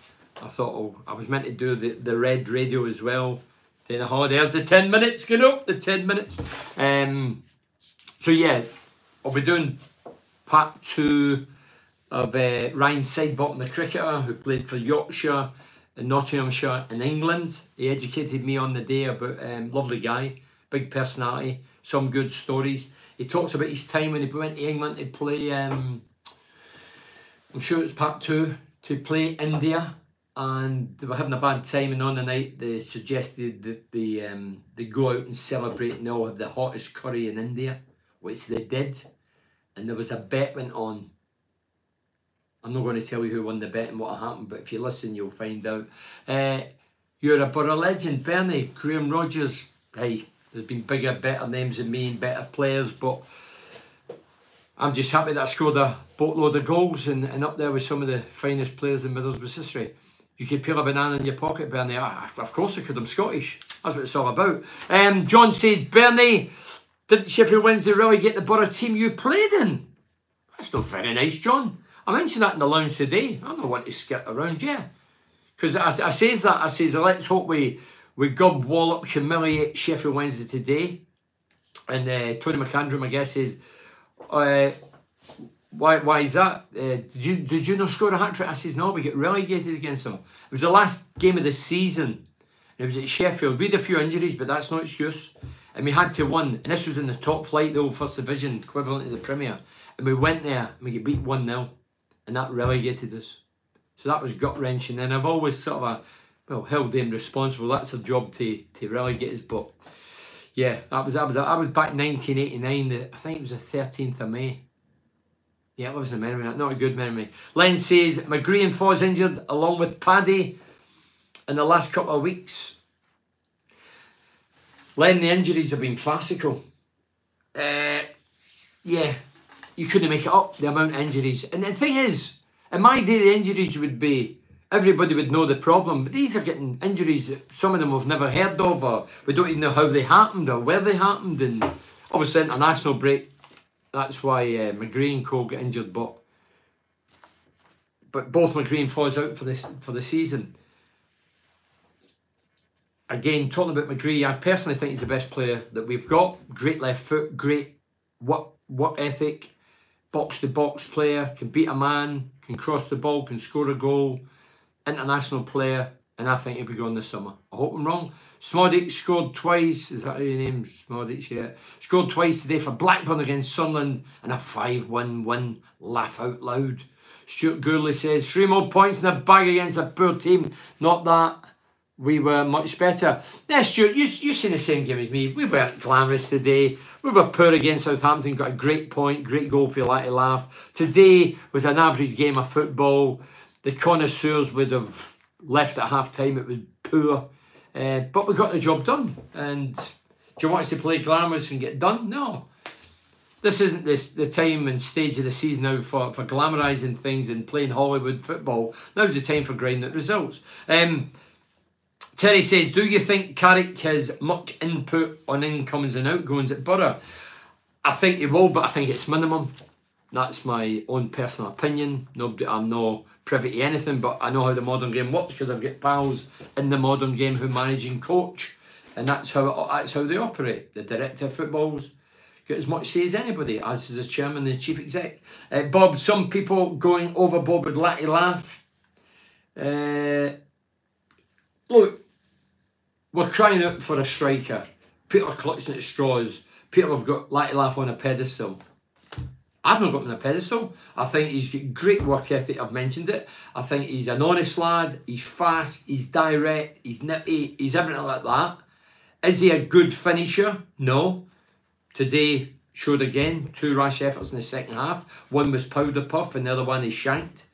I thought, oh, I was meant to do the Red Radio as well. Then the holiday. There's the 10 minutes, you know, the 10 minutes. So yeah, I'll be doing part 2 of Ryan Sidebottom, the cricketer who played for Yorkshire and Nottinghamshire in England. He educated me on the day about lovely guy, big personality, some good stories. He talks about his time when he went to England to play, I'm sure it's part 2, to play India, and they were having a bad time, and on the night they suggested that they go out and celebrate and they'll have the hottest curry in India, which they did, and there was a bet went on. I'm not going to tell you who won the bet and what happened, but if you listen, you'll find out. You're a Borough legend, Bernie. Graham Rodgers. Hey, there's been bigger, better names than me and better players, but I'm just happy that I scored a boatload of goals and up there with some of the finest players in Middlesbrough's history. You could peel a banana in your pocket, Bernie. Of course I could. I'm Scottish. That's what it's all about. John says, Bernie, didn't Sheffield Wednesday really get the Borough team you played in? That's not very nice, John. I mentioned that in the lounge today. I don't want to skirt around, yeah. Because I says that, I says, let's hope we gob wallop, humiliate Sheffield Wednesday today. And Tony McAndrew, I guess, says, why is that? Did you not score a hat-trick? I says, no, we get relegated against them. It was the last game of the season. It was at Sheffield. We had a few injuries, but that's no excuse. And we had to win. And this was in the top flight, the old First Division, equivalent to the Premier. And we went there and we get beat 1-0. And that relegated us. So that was gut-wrenching. And I've always sort of held them responsible. That's a job to relegate us. But yeah, I was back in 1989. I think it was the 13th of May. Yeah, it wasn't a memory. Not a good memory. Len says McGree and Foz injured along with Paddy in the last couple of weeks. Len, the injuries have been farcical. Yeah. You couldn't make it up, the amount of injuries. And the thing is, in my day, the injuries would be, everybody would know the problem. But these are getting injuries that some of them we've never heard of, or we don't even know how they happened or where they happened. And obviously, international break, that's why McGree and Cole get injured. But both McGree and Foz out for the season. Again, talking about McGree, I personally think he's the best player that we've got. Great left foot, great work ethic. Box-to-box player, can beat a man, can cross the ball, can score a goal, international player, and I think he'll be going this summer. I hope I'm wrong. Smodic scored twice, is that your name? Smodic, yeah. Scored twice today for Blackburn against Sunderland, and a 5-1 win. Laugh out loud. Stuart Gourley says, 3 more points in the bag against a poor team. Not that. We were much better. Yeah, Stuart, you've seen the same game as me. We weren't glamorous today. We were poor against Southampton, got a great point, great goal for you like to laugh. Today was an average game of football. The connoisseurs would have left at half-time. It was poor. But we got the job done. And do you want us to play glamorous and get done? No. This isn't the time and stage of the season now for glamorising things and playing Hollywood football. Now's the time for grinding results. Terry says, do you think Carrick has much input on incomings and outgoings at Borough? I think he will, but I think it's minimum. That's my own personal opinion. I'm not privy to anything, but I know how the modern game works because I've got pals in the modern game who manage and coach, and that's how they operate. The director of football's got as much say as anybody, as is the chairman and the chief exec. Bob, some people going overboard with Latty Laugh. Look, we're crying out for a striker. People are clutching at straws. People have got Latty Laugh on a pedestal. I've not got him on a pedestal. I think he's got great work ethic. I've mentioned it. I think he's an honest lad. He's fast. He's direct. He's nitty. He's everything like that. Is he a good finisher? No. Today showed again 2 rash efforts in the second half. One was powder puff and the other one is shanked.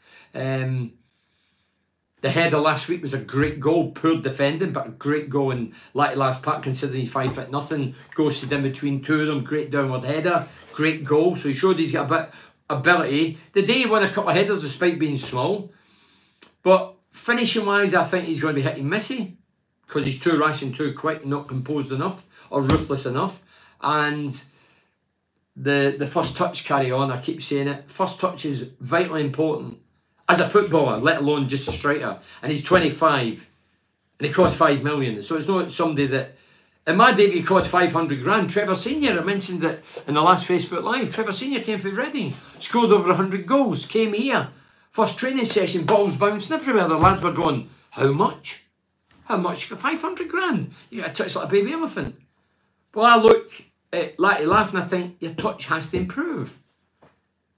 The header last week was a great goal, poor defending, but a great goal in Latty Laugh's part, considering he's 5'0", ghosted in between 2 of them, great downward header, great goal, so he showed he's got a bit of ability. The day he won a couple of headers despite being small, but finishing wise I think he's going to be hitting missy, because he's too rash and too quick, not composed enough, or ruthless enough, and the first touch carry on, I keep saying it, first touch is vitally important. As a footballer, let alone just a striker. And he's 25 and he costs 5 million. So it's not somebody that... In my day, he cost 500 grand. Trevor Senior, I mentioned it in the last Facebook Live. Trevor Senior came from Reading, scored over 100 goals, came here. First training session, balls bouncing everywhere. The lads were going, how much? How much? 500 grand. You got a touch like a baby elephant. Well, I look at Latty Laugh and I think your touch has to improve.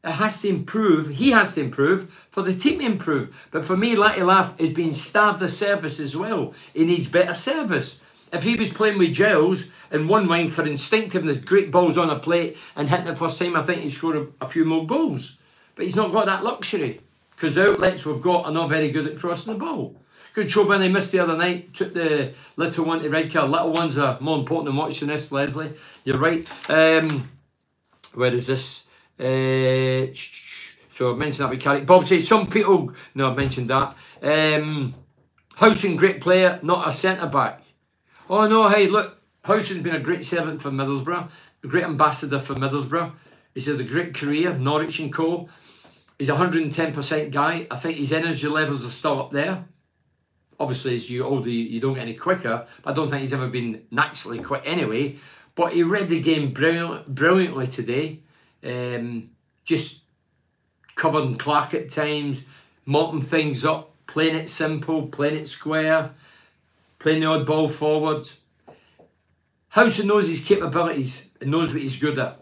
It has to improve. He has to improve for the team to improve. But for me, Latty Laugh is being starved of service as well. He needs better service. If he was playing with Giles in one wing for instinctiveness, great balls on a plate and hitting it first time, I think he'd score a few more goals. But he's not got that luxury because the outlets we've got are not very good at crossing the ball. Good show when they missed the other night. Took the little one to red card. Little ones are more important than watching this, Leslie. You're right. Where is this? So I've mentioned that with Carrick. Bob says some people... No, I've mentioned that. Howson, great player, not a centre-back. Oh no, hey, look. Howson's been a great servant for Middlesbrough. A great ambassador for Middlesbrough. He's had a great career, Norwich and co. He's a 110% guy. I think his energy levels are still up there. Obviously, as you older, you don't get any quicker. But I don't think he's ever been naturally quick anyway. But he read the game brilliantly today. Just covering Clark at times, mopping things up, playing it simple, playing it square, playing the odd ball forward. Howson knows his capabilities and knows what he's good at.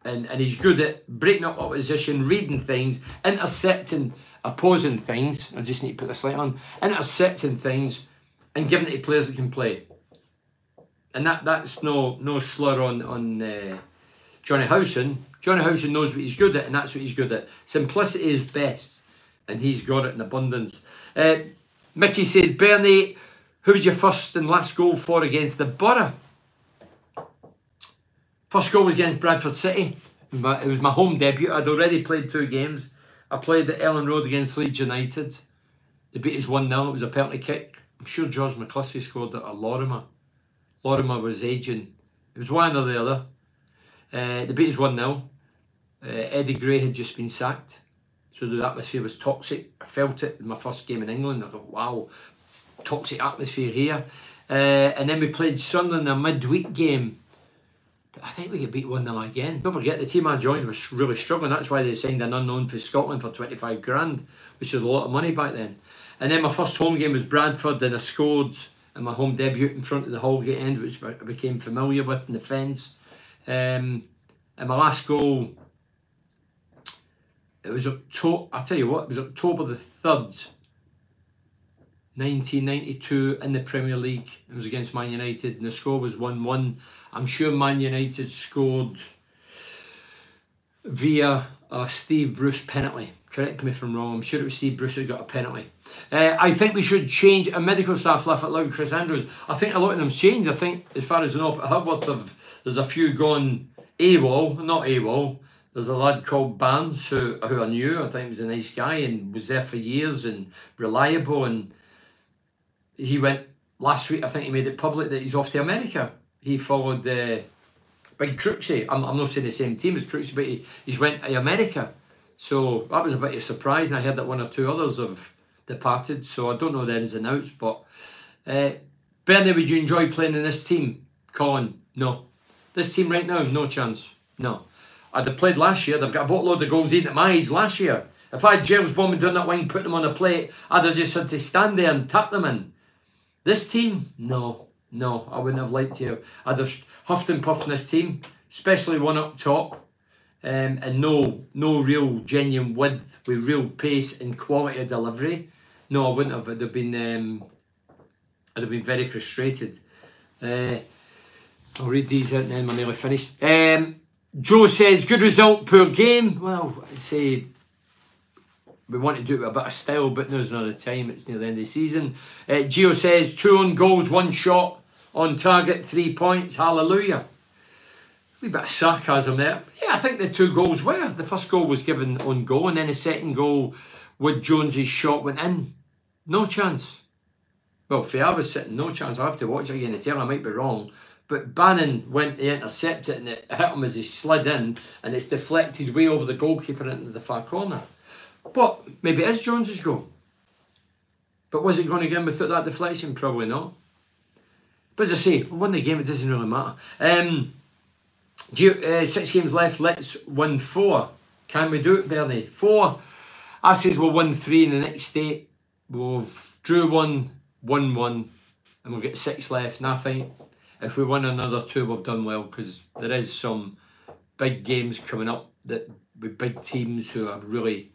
And he's good at breaking up opposition, reading things, intercepting opposing things. I just need to put this light on. Intercepting things and giving it to players that can play. And that's no slur on Johnny Howson. Johnny Howson knows what he's good at, and that's what he's good at. Simplicity is best, and he's got it in abundance. Mickey says, Bernie, who was your first and last goal for against the Borough? First goal was against Bradford City. It was my home debut. I'd already played 2 games. I played at Ellen Road against Leeds United. They beat us 1-0. It was a penalty kick. I'm sure George McCluskey scored it, or Lorimer. Lorimer was aging. It was one or the other. They beat us 1-0. Eddie Gray had just been sacked, so the atmosphere was toxic. I felt it in my first game in England. I thought, wow, toxic atmosphere here. And then we played Sunderland in a midweek game. But I think we get beat 1-0 again. Don't forget, the team I joined was really struggling. That's why they signed an unknown for Scotland for 25 grand, which was a lot of money back then. And then my first home game was Bradford, and I scored in my home debut in front of the Holgate end, which I became familiar with in the fence. And my last goal, it was October, I'll tell you what, it was October the 3rd, 1992 in the Premier League. It was against Man United and the score was 1-1. I'm sure Man United scored via a Steve Bruce penalty. Correct me if I'm wrong. I'm sure it was Steve Bruce who got a penalty. I think we should change a medical staff left at Loud Chris Andrews. I think a lot of them's changed. I think as far as I know, at Hubworth, there's a few gone AWOL, not AWOL. There's a lad called Barnes who I knew. I think he was a nice guy and was there for years and reliable. And he went last week. I think he made it public that he's off to America. He followed Big Crooksy. I'm not saying the same team as Crooksy, but he's went to America. So that was a bit of a surprise. And I heard that one or two others have departed. So I don't know the ins and outs. But Bernie, would you enjoy playing in this team? Colin, no. This team right now, no chance. No. I'd have played last year. They've got a boatload of goals in at my age last year. If I had James Bowman down that wing, put them on a plate, I'd have just had to stand there and tap them in. This team, no, I wouldn't have liked to. I'd have huffed and puffed in this team, especially one up top, and no real genuine width with real pace and quality of delivery. No, I wouldn't have. I'd have been very frustrated. I'll read these out and then we're nearly finished. Joe says, good result, poor game. Well, I'd say we want to do it with a bit of style, but there's not the time. It's near the end of the season. Gio says, 2 on goals, 1 shot on target, 3 points. Hallelujah. A wee bit of sarcasm there. Yeah, I think the 2 goals were. The first goal was given on goal, and then the second goal with Jones's shot went in. No chance. Well, if I was sitting, no chance. I'll have to watch it again to tell. I might be wrong. But Bannon went to intercept it and it hit him as he slid in and it's deflected way over the goalkeeper into the far corner. But maybe it is Jones's goal. But was it going to get him without that deflection? Probably not. But as I say, we won the game, it doesn't really matter. 6 games left, let's win 4. Can we do it, Bernie? 4. I says we'll win 3 in the next 8. We'll drew 1, won 1, and we'll get 6 left. And I think if we win another 2, we've done well, because there is some big games coming up that with big teams who are really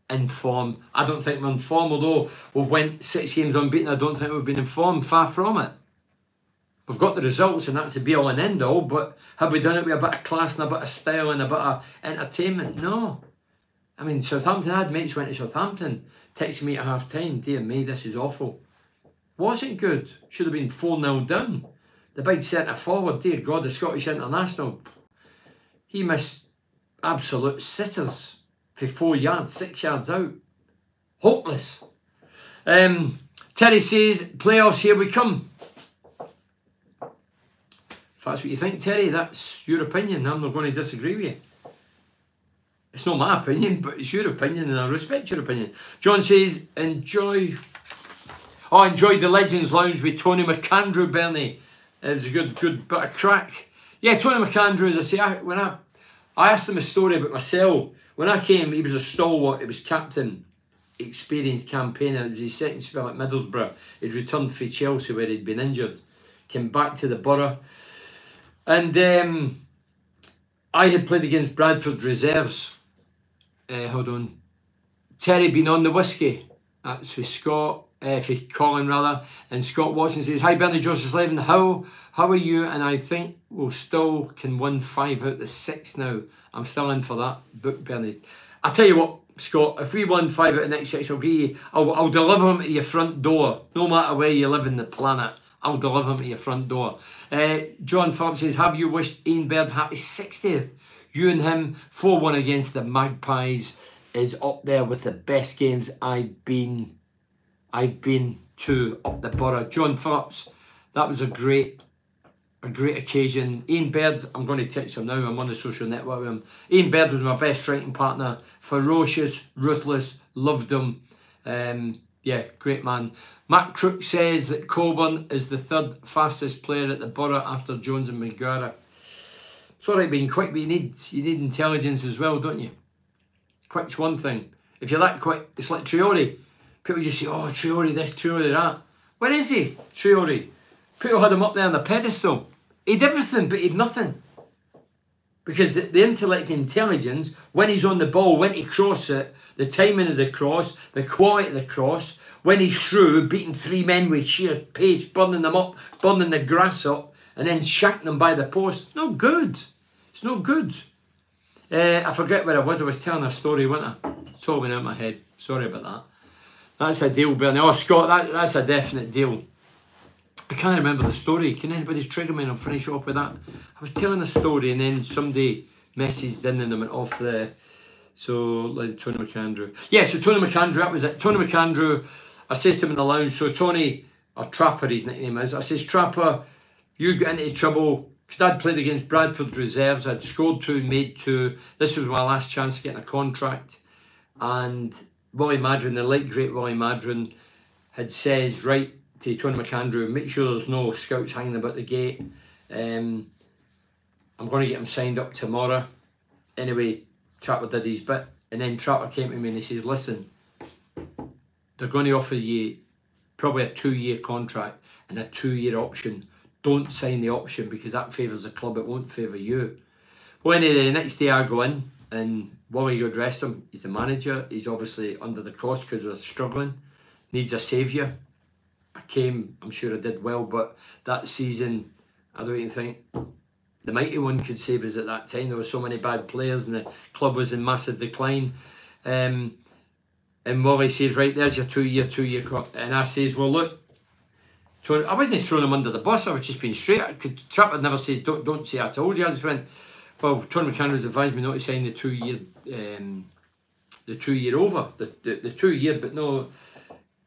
in form. I don't think we're in form, although we've went 6 games unbeaten. I don't think we've been in form. Far from it. We've got the results, and that's the be all and end all. But have we done it with a bit of class and a bit of style and a bit of entertainment? No. I mean, Southampton, I had mates went to Southampton, texting me at half time. Dear me, this is awful. Wasn't good. Should have been 4-0 down. The big centre forward, dear God, the Scottish international, he missed absolute sitters for 4 yards, 6 yards out. Hopeless. Terry says, playoffs, here we come. If that's what you think, Terry, that's your opinion. I'm not going to disagree with you. It's not my opinion, but it's your opinion, and I respect your opinion. John says, enjoy the Legends Lounge with Tony McAndrew, Bernie. It was a good bit of crack. Yeah, Tony McAndrew, as I say, I asked him a story about myself. When I came, he was a stalwart. He was captain, experienced campaigner. It was his second spell at Middlesbrough. He'd returned for Chelsea where he'd been injured. Came back to the borough. And I had played against Bradford reserves. Hold on. Terry been on the whiskey. That's for Scott. For Colin rather. And Scott Watson says, hi Bernie, Joseph Levin. How are you? And I think we'll still can win 5 out of the 6 now. I'm still in for that book, Bernie. I tell you what, Scott, if we won 5 out of the next 6, I'll deliver them to your front door. No matter where you live in the planet, I'll deliver them to your front door. John Phillips says, have you wished Ian Baird happy 60th? You and him, 4-1 against the Magpies is up there with the best games I've been to up the borough. John Phillips, that was a great occasion. Ian Baird, I'm going to text him now. I'm on the social network with him. Ian Baird was my best writing partner. Ferocious, ruthless, loved him. Yeah, great man. Matt Crook says that Coburn is the 3rd fastest player at the borough after Jones and McGarrett. It's all right being quick, but you need intelligence as well, don't you? Quick's one thing. If you're that quick, it's like Traore. People just say, oh, Traore this, Traore that. Where is he, Traore? People had him up there on the pedestal. He'd everything, but he'd nothing. Because the intellect and intelligence, when he's on the ball, when he cross it, the timing of the cross, the quality of the cross, when he's through, beating 3 men with sheer pace, burning them up, burning the grass up, and then shanking them by the post. No good. It's no good. I forget where I was telling a story, wasn't I? It's all went out of my head. Sorry about that. That's a deal, Bernie. Oh, Scott, that's a definite deal. I can't remember the story. Can anybody trigger me and I'll finish off with that? I was telling a story and then somebody messaged in and I went off the... So, like Tony McAndrew. Yeah, so Tony McAndrew, that was it. Tony McAndrew, I says to him in the lounge, so Tony, or Trapper his nickname is, I says, Trapper, you got into trouble, because I'd played against Bradford reserves, I'd scored 2, made 2. This was my last chance of getting a contract. And Willie Madron, the late great Willie Madron, had says, right, to Tony McAndrew, make sure there's no scouts hanging about the gate. I'm going to get him signed up tomorrow. Anyway, Trapper did his bit, and then Trapper came to me and he says, listen, they're going to offer you probably a 2-year contract and a 2-year option. Don't sign the option because that favours the club, it won't favour you. Well, anyway, the next day I go in and Wally go dress him. He's the manager, he's obviously under the cost because we're struggling, needs a saviour. I came, I'm sure I did well, but that season, I don't even think the mighty one could save us at that time. There were so many bad players and the club was in massive decline. And Wally says, right, there's your 2-year and I says, well, look, Tony, I wasn't throwing him under the bus, I was just being straight. Trapper never said, don't say I told you. I just went, well, Tony McAndrew's advised me not to sign the 2-year, the 2-year over, the 2-year, but no,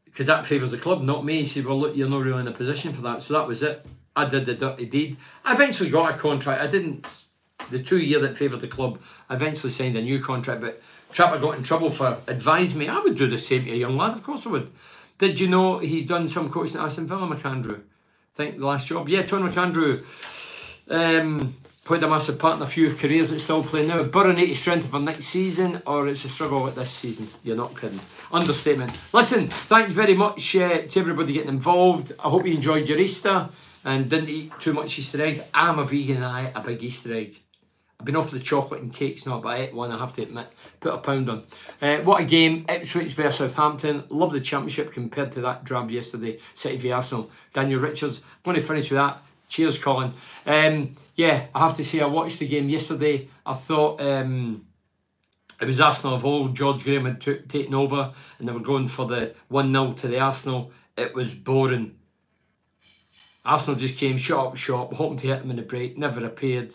because that favours the club, not me. He said, well, look, you're not really in a position for that. So that was it. I did the dirty deed. I eventually got a contract. I didn't, the 2-year that favoured the club, I eventually signed a new contract, but Trapper got in trouble for advising me. I would do the same to a young lad, of course I would. Did you know he's done some coaching at Aston Villa, McAndrew? I think the last job. Yeah, Tony McAndrew played a massive part in a few careers that's still playing now. Borough need to strengthen for next season, or it's a struggle at this season. You're not kidding. Understatement. Listen, thanks very much to everybody getting involved. I hope you enjoyed your Easter and didn't eat too much Easter eggs. I'm a vegan and I ate a big Easter egg. I've been off the chocolate and cakes now, but I ate one, I have to admit. Put a pound on. What a game. Ipswich versus Southampton. Love the championship compared to that drab yesterday. City v Arsenal. Daniel Richards. I'm going to finish with that. Cheers, Colin. Yeah, I have to say I watched the game yesterday. I thought it was Arsenal of old. George Graham had taken over and they were going for the 1-0 to the Arsenal. It was boring. Arsenal just came shot, hoping to hit them in the break. Never appeared.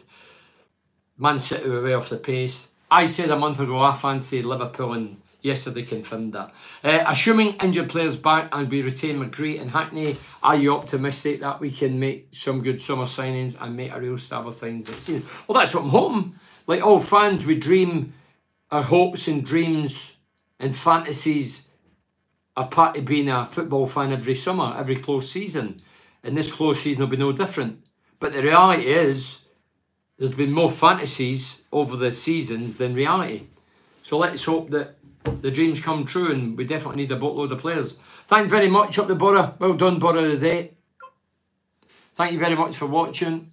Man City were way off the pace. I said a month ago I fancied Liverpool and yesterday confirmed that. Assuming injured players back and we retain McGree and Hackney, are you optimistic that we can make some good summer signings and make a real stab of things this season? Well, that's what I'm hoping. Like all fans, we dream, our hopes and dreams and fantasies are part of being a football fan every summer, every close season. And this close season will be no different. But the reality is, there's been more fantasies over the seasons than reality. So let's hope that the dreams come true and we definitely need a boatload of players. Thanks very much up the Borough. Well done, Borough of the Day. Thank you very much for watching.